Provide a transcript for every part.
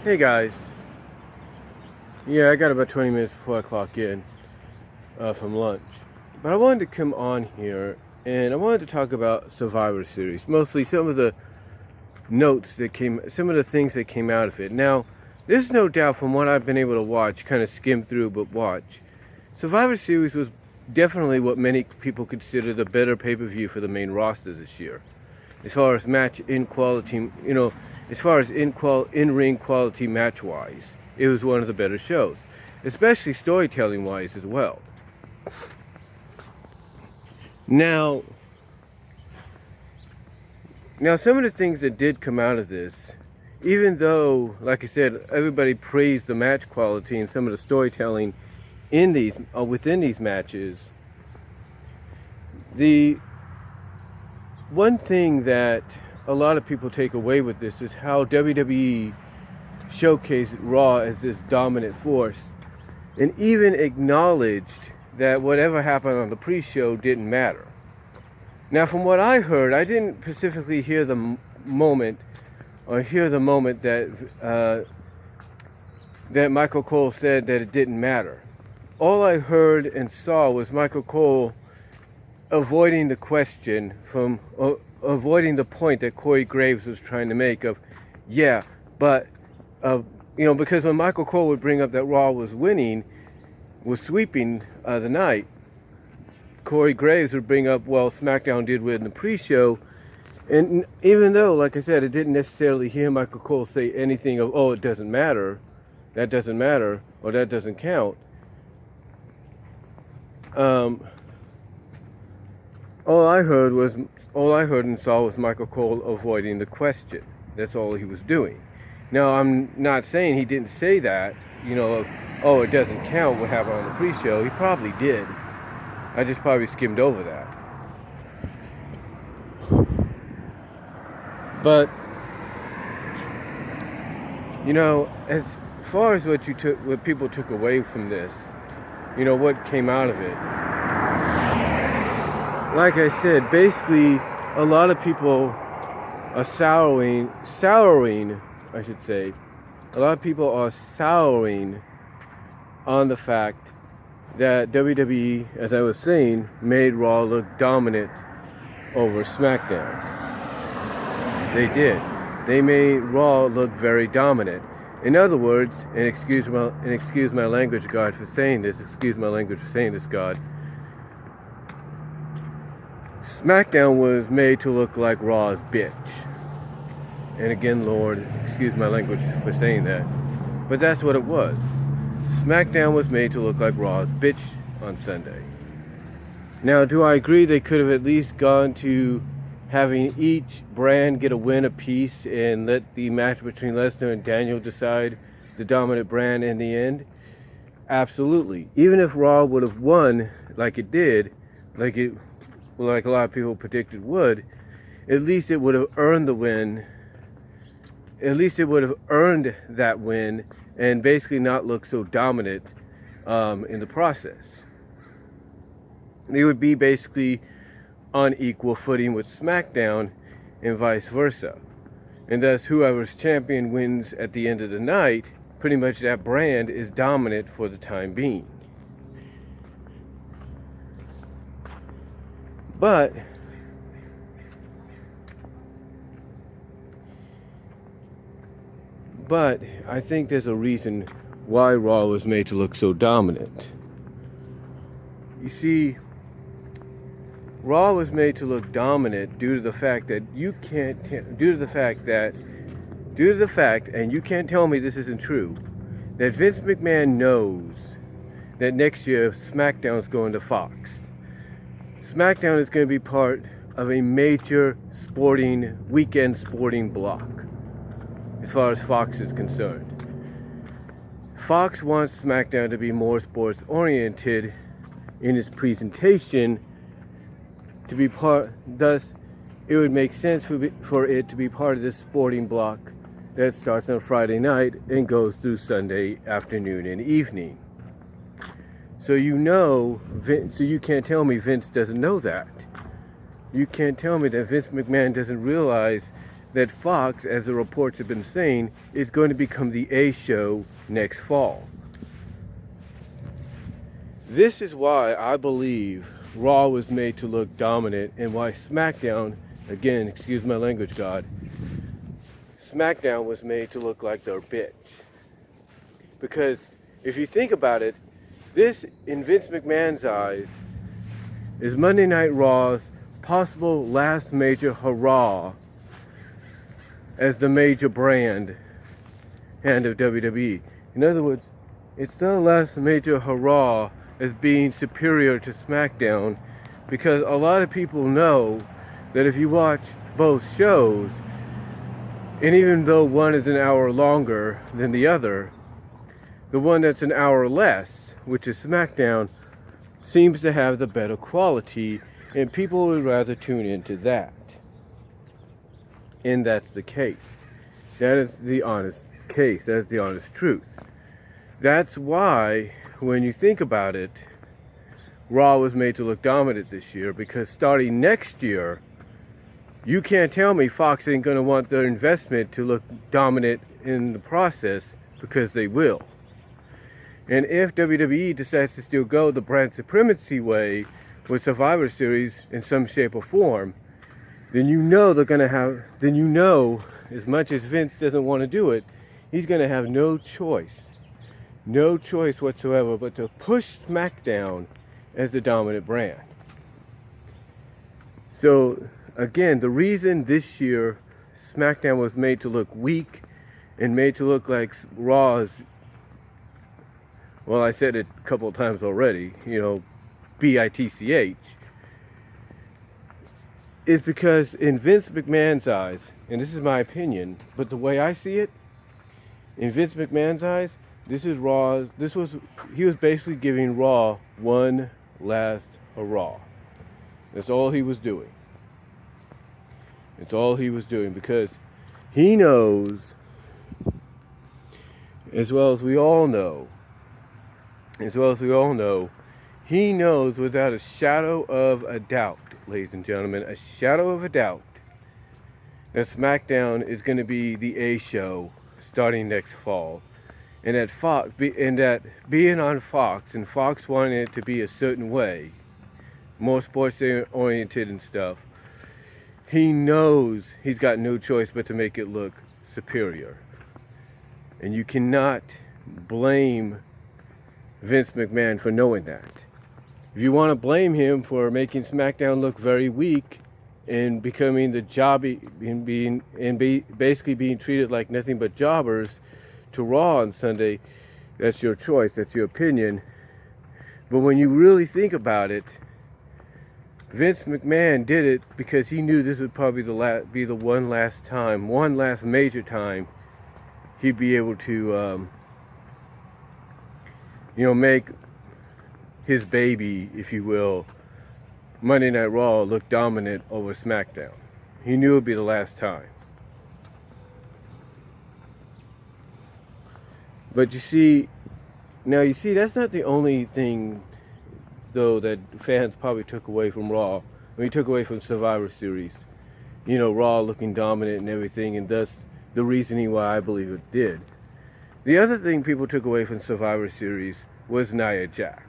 Hey guys, yeah, I got about 20 minutes before I clock in from lunch. But I wanted to come on here and I wanted to talk about Survivor Series, mostly some of the some of the things that came out of it. Now, there's no doubt from what I've been able to watch, kind of skim through but watch, Survivor Series was definitely what many people consider the better pay-per-view for the main roster this year. As far as match in quality, as far as in-ring quality match-wise, it was one of the better shows, especially storytelling-wise as well. Now, some of the things that did come out of this, even though, like I said, everybody praised the match quality and some of the storytelling in these within these matches, the one thing that a lot of people take away with this is how WWE showcased Raw as this dominant force and even acknowledged that whatever happened on the pre-show didn't matter. Now, from what I heard, I didn't specifically hear the moment that that Michael Cole said that it didn't matter. All I heard and saw was Michael Cole avoiding the question from avoiding the point that Corey Graves was trying to make of, yeah, but because when Michael Cole would bring up that Raw was sweeping the night, Corey Graves would bring up, well, SmackDown did win the pre-show, and even though, like I said, it didn't necessarily hear Michael Cole say anything of, oh, it doesn't matter, that doesn't matter, or that doesn't count. All I heard and saw was Michael Cole avoiding the question. That's all he was doing. Now, I'm not saying he didn't say that, oh, it doesn't count what happened on the pre-show. He probably did. I just probably skimmed over that. But, as far as what people took away from this, what came out of it, like I said, basically, a lot of people are souring, I should say. A lot of people are souring on the fact that WWE, as I was saying, made Raw look dominant over SmackDown. They did. They made Raw look very dominant. In other words, and excuse my language, God, for saying this. Excuse my language for saying this, God. SmackDown was made to look like Raw's bitch. And again, Lord, excuse my language for saying that. But that's what it was. SmackDown was made to look like Raw's bitch on Sunday. Now, do I agree they could have at least gone to having each brand get a win apiece and let the match between Lesnar and Daniel decide the dominant brand in the end? Absolutely. Even if Raw would have won like it did, like a lot of people predicted would, at least it would have earned the win. At least it would have earned that win and basically not look so dominant in the process. They would be basically on equal footing with SmackDown and vice versa. And thus, whoever's champion wins at the end of the night, pretty much that brand is dominant for the time being. But I think there's a reason why Raw was made to look so dominant. You see, Raw was made to look dominant due to the fact, and you can't tell me this isn't true, that Vince McMahon knows that next year SmackDown's going to Fox. SmackDown is going to be part of a major weekend sporting block, as far as Fox is concerned. Fox wants SmackDown to be more sports oriented in its presentation, thus it would make sense for it to be part of this sporting block that starts on Friday night and goes through Sunday afternoon and evening. So you can't tell me Vince doesn't know that. You can't tell me that Vince McMahon doesn't realize that Fox, as the reports have been saying, is going to become the A show next fall. This is why I believe Raw was made to look dominant, and why SmackDown, again, excuse my language, God, SmackDown was made to look like their bitch. Because if you think about it, this, in Vince McMahon's eyes, is Monday Night Raw's possible last major hurrah as the major brand hand of WWE. In other words, it's the last major hurrah as being superior to SmackDown, because a lot of people know that if you watch both shows, and even though one is an hour longer than the other, the one that's an hour less, which is SmackDown, seems to have the better quality, and people would rather tune into that. And that's the case. That is the honest case. That's the honest truth. That's why, when you think about it, Raw was made to look dominant this year, because starting next year, you can't tell me Fox ain't going to want their investment to look dominant in the process, because they will. And if WWE decides to still go the brand supremacy way with Survivor Series in some shape or form, then you know they're going to have, then you know, as much as Vince doesn't want to do it, he's going to have no choice whatsoever but to push SmackDown as the dominant brand. So, again, the reason this year SmackDown was made to look weak and made to look like Raw's, well, I said it a couple of times already, bitch, is because in Vince McMahon's eyes, and this is my opinion, but the way I see it, in Vince McMahon's eyes, he was basically giving Raw one last hurrah. That's all he was doing. It's all he was doing, because he knows, as well as we all know, he knows without a shadow of a doubt, ladies and gentlemen, a shadow of a doubt, that SmackDown is going to be the A show starting next fall. And that being on Fox, and Fox wanting it to be a certain way, more sports oriented and stuff, he knows he's got no choice but to make it look superior. And you cannot blame Vince McMahon for knowing that. If you want to blame him for making SmackDown look very weak and becoming the jobby basically being treated like nothing but jobbers to Raw on Sunday, that's your choice, that's your opinion. But when you really think about it, Vince McMahon did it because he knew this would probably be the one last major time he'd be able to make his baby, if you will, Monday Night Raw, look dominant over SmackDown. He knew it would be the last time. But you see, that's not the only thing, though, that fans probably took away from Raw. Took away from Survivor Series. Raw looking dominant and everything, and thus the reasoning why I believe it did. The other thing people took away from Survivor Series was Nia Jax.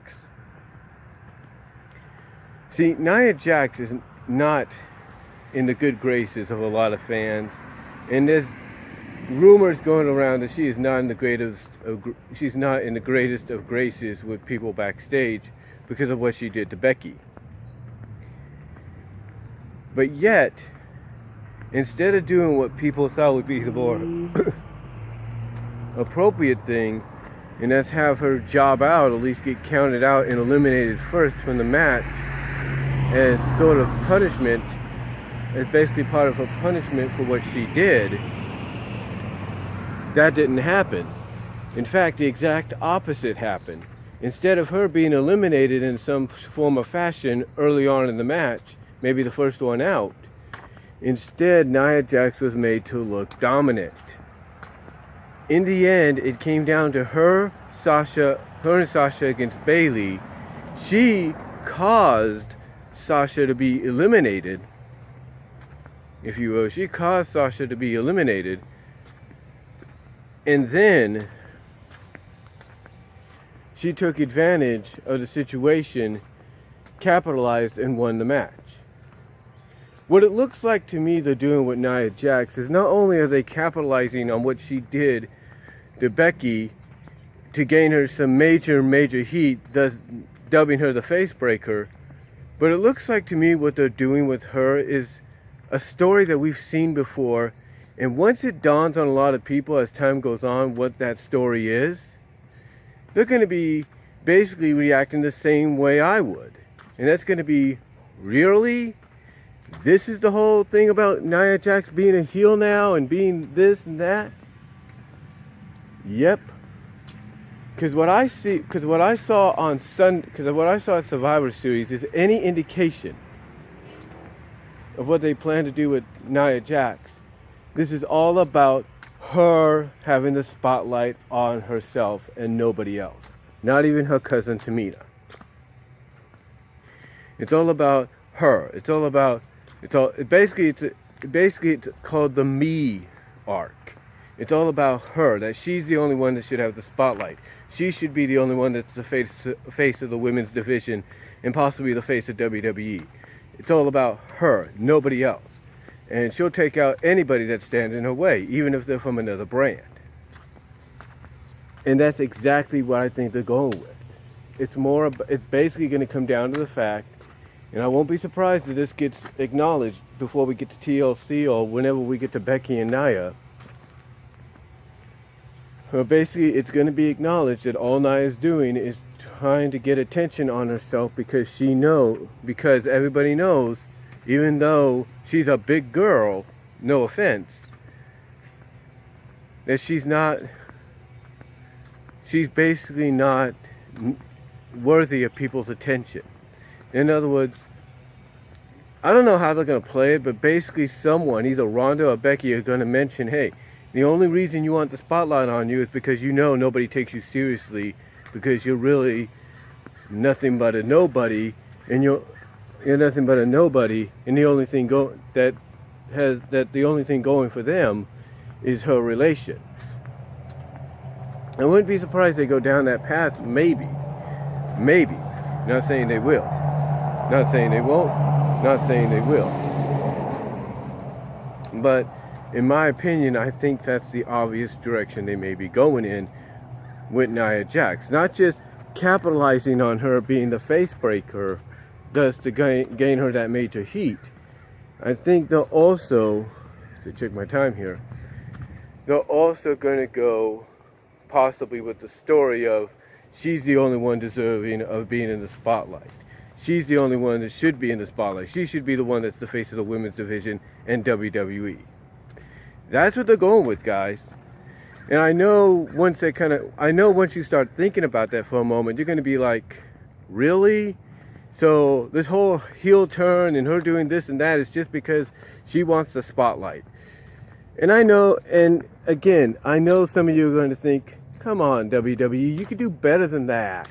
See, Nia Jax is not in the good graces of a lot of fans, and there's rumors going around that she is not in the greatest of graces with people backstage because of what she did to Becky. But yet, instead of doing what people thought would be the more appropriate thing, and that's have her job out, at least get counted out and eliminated first from the match as sort of punishment, as basically part of her punishment for what she did, that didn't happen. In fact, the exact opposite happened. Instead of her being eliminated in some form or fashion early on in the match, maybe the first one out, instead Nia Jax was made to look dominant. In the end, it came down to her and Sasha against Bayley. She caused Sasha to be eliminated, if you will. She caused Sasha to be eliminated, and then she took advantage of the situation, capitalized, and won the match. What it looks like to me they're doing with Nia Jax is not only are they capitalizing on what she did to Becky to gain her some major heat, thus dubbing her the face breaker, but it looks like to me what they're doing with her is a story that we've seen before, and once it dawns on a lot of people as time goes on what that story is, they're going to be basically reacting the same way I would. And that's going to be, really? This is the whole thing about Nia Jax being a heel now and being this and that? Yep. Because what I saw at Survivor Series is any indication of what they plan to do with Nia Jax. This is all about her having the spotlight on herself and nobody else. Not even her cousin Tamina. It's all about her. It's called the me arc. It's all about her, that she's the only one that should have the spotlight. She should be the only one that's the face of the women's division and possibly the face of WWE. It's all about her, nobody else. And she'll take out anybody that stands in her way, even if they're from another brand. And that's exactly what I think they're going with. It's basically going to come down to the fact, and I won't be surprised if this gets acknowledged before we get to TLC or whenever we get to Becky and Nia. But basically, it's going to be acknowledged that all Nia is doing is trying to get attention on herself because everybody knows, even though she's a big girl, no offense, that she's basically not worthy of people's attention. In other words, I don't know how they're going to play it, but basically someone, either Ronda or Becky, are going to mention, hey, the only reason you want the spotlight on you is because you know nobody takes you seriously, because you're really nothing but a nobody, and you're nothing but a nobody, and the only thing going for them is her relations. I wouldn't be surprised they go down that path, maybe. Not saying they will. Not saying they won't. Not saying they will. But in my opinion, I think that's the obvious direction they may be going in with Nia Jax. Not just capitalizing on her being the face breaker, thus to gain her that major heat. I think they'll also, to check my time here, they're also going to go possibly with the story of she's the only one deserving of being in the spotlight. She's the only one that should be in the spotlight. She should be the one that's the face of the women's division and WWE. That's what they're going with, guys. And I know once you start thinking about that for a moment, you're going to be like, really? So this whole heel turn and her doing this and that is just because she wants the spotlight. And I know, and again, I know some of you are going to think, come on, WWE, you can do better than that.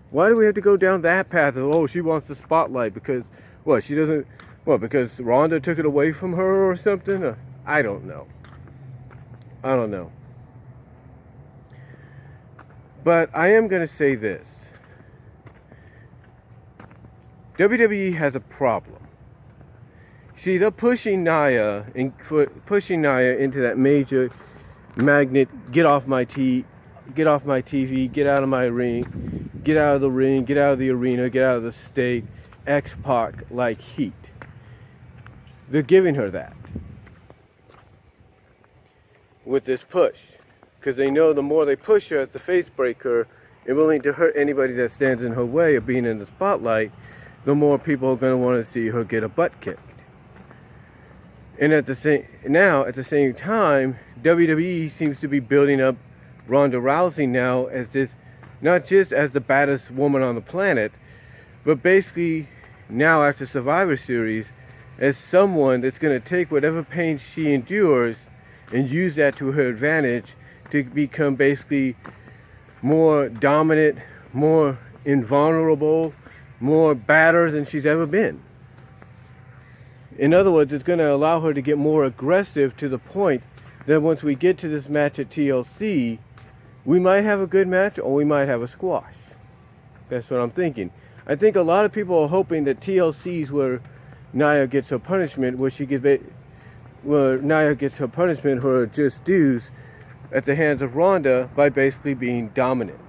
Why do we have to go down that path of, oh, she wants the spotlight because, because Ronda took it away from her or something? I don't know. But I am going to say this. WWE has a problem. See, they're pushing Nia into that major magnet, get off my TV, get out of my ring, get out of the ring, get out of the arena, get out of the state, X-Pac like heat. They're giving her that with this push, because they know the more they push her as the face breaker and willing to hurt anybody that stands in her way of being in the spotlight, the more people are going to want to see her get a butt kicked. And at the same time, WWE seems to be building up Ronda Rousey now as this, not just as the baddest woman on the planet, but basically now after Survivor Series, as someone that's going to take whatever pain she endures and use that to her advantage to become basically more dominant, more invulnerable, more badder than she's ever been. In other words, it's going to allow her to get more aggressive to the point that once we get to this match at TLC, we might have a good match or we might have a squash. That's what I'm thinking. I think a lot of people are hoping that TLC's where Nia gets her punishment, where Nia gets her punishment, her just dues at the hands of Ronda by basically being dominant.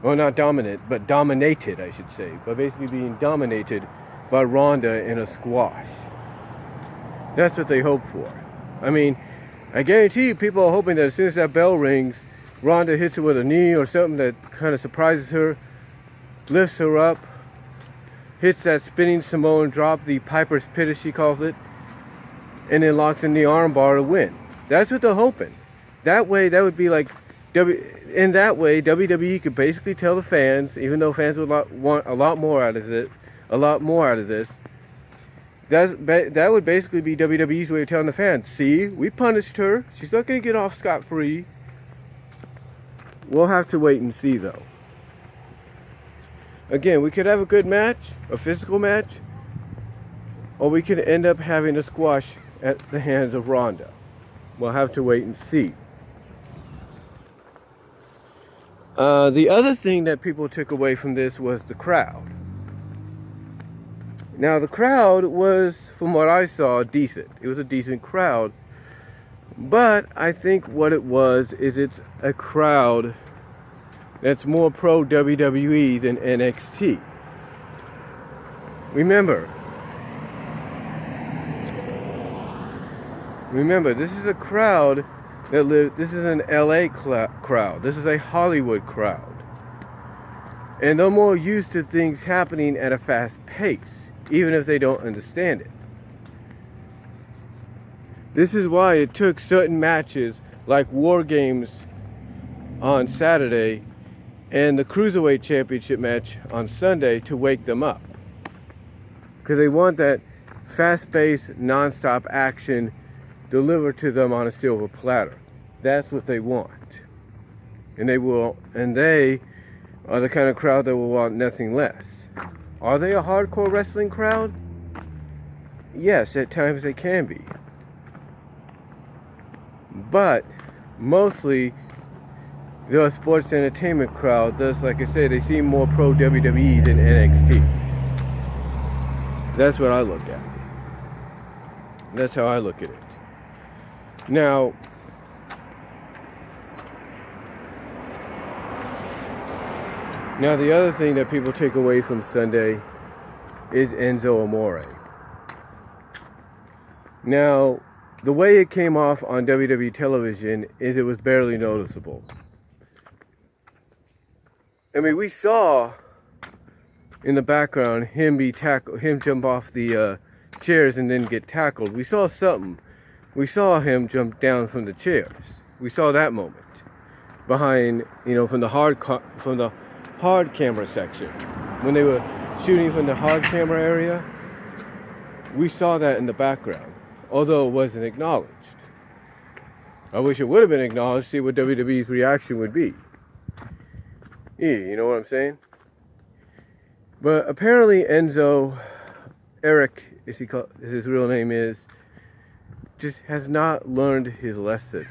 Well, not dominant, but dominated, I should say. By basically being dominated by Ronda in a squash. That's what they hope for. I mean, I guarantee you people are hoping that as soon as that bell rings, Ronda hits her with a knee or something that kind of surprises her, lifts her up, hits that spinning Samoan drop, the Piper's Pit as she calls it, and then locks in the armbar to win. That's what they're hoping. That way, that would be like, in that way, WWE could basically tell the fans, even though fans would want a lot more out of this, that would basically be WWE's way of telling the fans, see, we punished her. She's not going to get off scot-free. We'll have to wait and see, though. Again, we could have a good match, a physical match, or we could end up having a squash at the hands of Ronda. We'll have to wait and see. The other thing that people took away from this was the crowd. Now, the crowd was, from what I saw, decent. It was a decent crowd. But I think what it was is it's a crowd that's more pro WWE than NXT. Remember, this is a crowd this is an LA crowd. This is a Hollywood crowd. And they're more used to things happening at a fast pace, even if they don't understand it. This is why it took certain matches like War Games on Saturday and the Cruiserweight Championship match on Sunday to wake them up. Because they want that fast-paced, non-stop action delivered to them on a silver platter. That's what they want. And they are the kind of crowd that will want nothing less. Are they a hardcore wrestling crowd? Yes, at times they can be. But mostly they're a sports entertainment crowd. Thus, like I say, they seem more pro WWE than NXT. That's what I look at. That's how I look at it. Now, the other thing that people take away from Sunday is Enzo Amore. Now, the way it came off on WWE television is it was barely noticeable. I mean, we saw in the background him jump off the chairs and then get tackled. We saw something. We saw him jump down from the chairs. We saw that moment behind, from the hard camera section. When they were shooting from the hard camera area, we saw that in the background, although it wasn't acknowledged. I wish it would have been acknowledged, see what WWE's reaction would be. Yeah, you know what I'm saying? But apparently Enzo, Eric, as his real name is, just has not learned his lesson.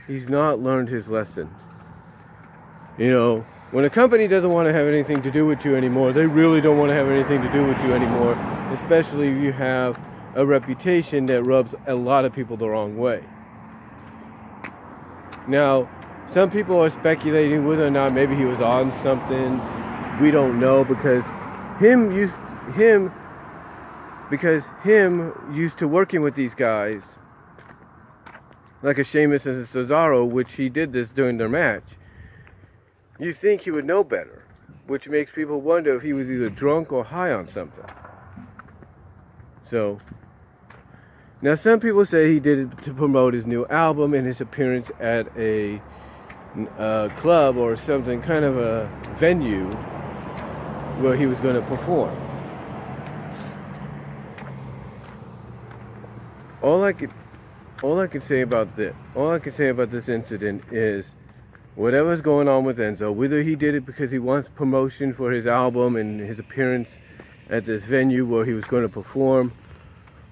He's not learned his lesson. When a company doesn't want to have anything to do with you anymore, they really don't want to have anything to do with you anymore, especially if you have a reputation that rubs a lot of people the wrong way. Now, some people are speculating whether or not maybe he was on something. We don't know, because him used to working with these guys, like a Sheamus and a Cesaro, which he did this during their match. You think he would know better, which makes people wonder if he was either drunk or high on something. So, now some people say he did it to promote his new album and his appearance at a club or something, kind of a venue where he was going to perform. All I can say about this incident is whatever's going on with Enzo, whether he did it because he wants promotion for his album and his appearance at this venue where he was going to perform,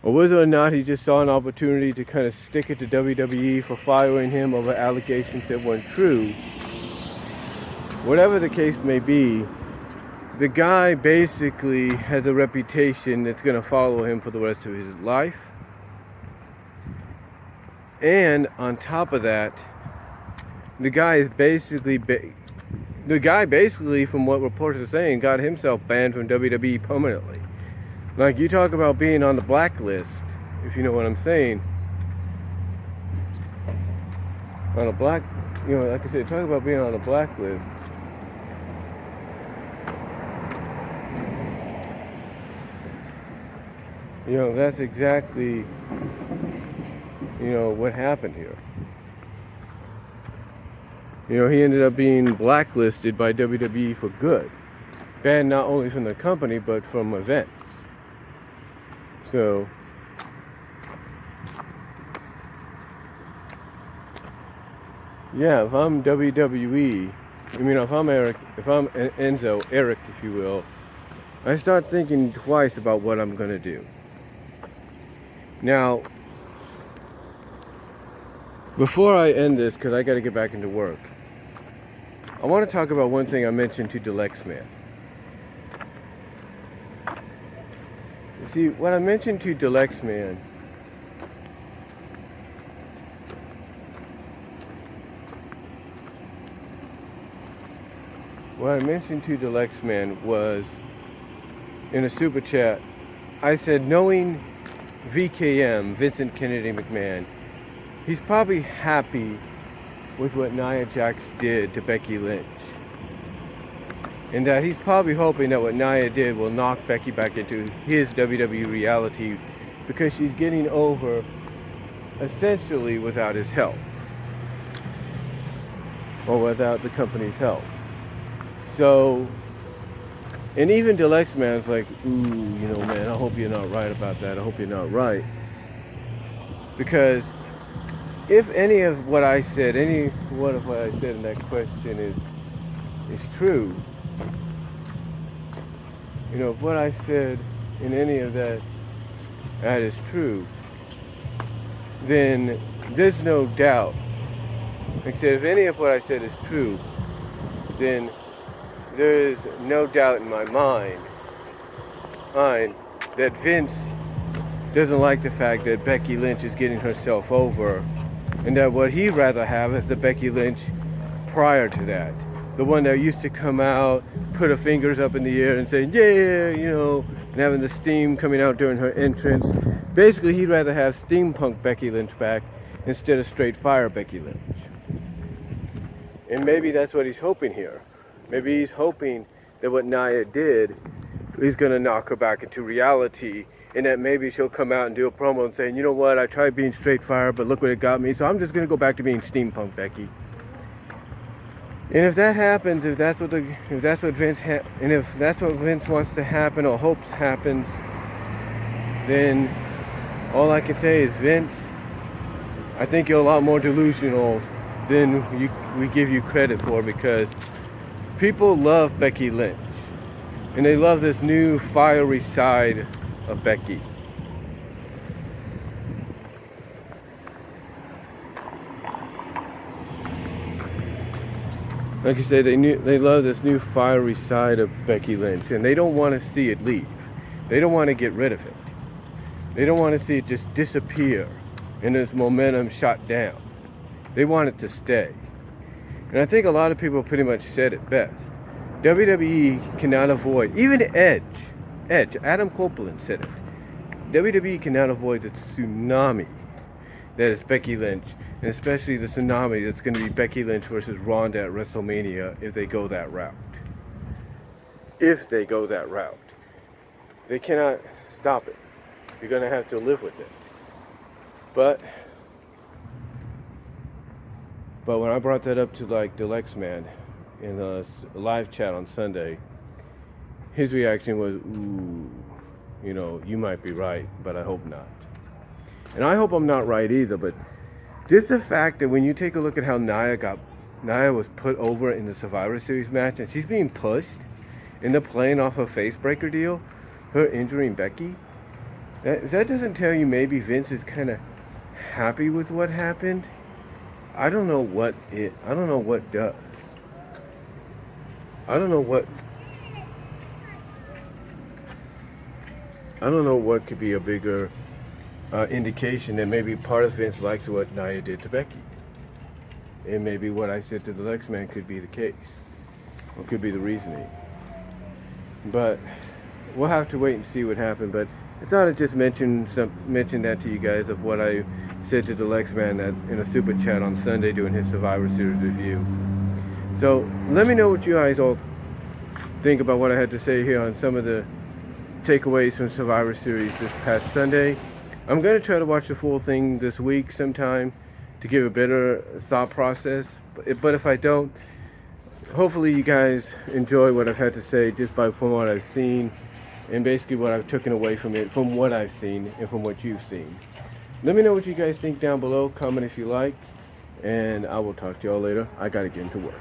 or whether or not he just saw an opportunity to kind of stick it to WWE for firing him over allegations that weren't true. Whatever the case may be, the guy basically has a reputation that's going to follow him for the rest of his life. And on top of that, the guy basically, from what reports are saying, got himself banned from WWE permanently. Like, you talk about being on the blacklist, if you know what I'm saying. On a like I said, talk about being on a blacklist. That's exactly, what happened here. He ended up being blacklisted by WWE for good. Banned not only from the company, but from events. So, yeah, if I'm WWE, if I'm Enzo, Eric, if you will, I start thinking twice about what I'm going to do. Now, before I end this, because I got to get back into work, I want to talk about one thing I mentioned to Deluxe Man. See, what I mentioned to Deluxe Man was, in a super chat, I said, knowing VKM, Vincent Kennedy McMahon, he's probably happy with what Nia Jax did to Becky Lynch. And that he's probably hoping that what Nia did will knock Becky back into his WWE reality, because she's getting over essentially without his help. Or without the company's help. So, and even Deluxe Man's like, man, I hope you're not right about that. I hope you're not right. Because if any of what I said, in that question is true, if what I said in any of that is true, then there's no doubt. Like I said, if any of what I said is true, then there is no doubt in my mind that Vince doesn't like the fact that Becky Lynch is getting herself over, and that what he'd rather have is the Becky Lynch prior to that. The one that used to come out, put her fingers up in the air and saying, yeah, and having the steam coming out during her entrance. Basically, he'd rather have steampunk Becky Lynch back instead of straight fire Becky Lynch. And maybe that's what he's hoping here. Maybe he's hoping that what Nia did is going to knock her back into reality, and that maybe she'll come out and do a promo and saying, you know what, I tried being straight fire, but look what it got me, so I'm just going to go back to being steampunk Becky. And if that happens, if that's what Vince wants to happen or hopes happens, then all I can say is, Vince, I think you're a lot more delusional than we give you credit for, because people love Becky Lynch, and they love this new fiery side of Becky. Like I said, they love this new fiery side of Becky Lynch, and they don't want to see it leave. They don't want to get rid of it. They don't want to see it just disappear and its momentum shot down. They want it to stay. And I think a lot of people pretty much said it best. WWE cannot avoid, even Edge, Adam Copeland said it. WWE cannot avoid the tsunami that is Becky Lynch, and especially the tsunami that's going to be Becky Lynch versus Ronda at WrestleMania if they go that route. They cannot stop it. You're going to have to live with it. But when I brought that up to Deluxe Man in a live chat on Sunday, his reaction was, you might be right, but I hope not. And I hope I'm not right either, but just the fact that when you take a look at how Nia was put over in the Survivor Series match, and she's being pushed, and they're playing off a face breaker deal, her injuring Becky, that doesn't tell you maybe Vince is kind of happy with what happened. I don't know what does. I don't know what could be a bigger indication that maybe part of Vince likes what Nia did to Becky. And maybe what I said to the Lex Man could be the case. Or could be the reasoning. But we'll have to wait and see what happened. But I thought I'd just mention that to you guys of what I said to the Lex Man in a super chat on Sunday doing his Survivor Series review. So let me know what you guys all think about what I had to say here on some of the takeaways from Survivor Series this past Sunday. I'm going to try to watch the full thing this week sometime to give a better thought process. But if I don't, hopefully you guys enjoy what I've had to say just from what I've seen and basically what I've taken away from it, from what I've seen and from what you've seen. Let me know what you guys think down below. Comment if you like. And I will talk to y'all later. I got to get into work.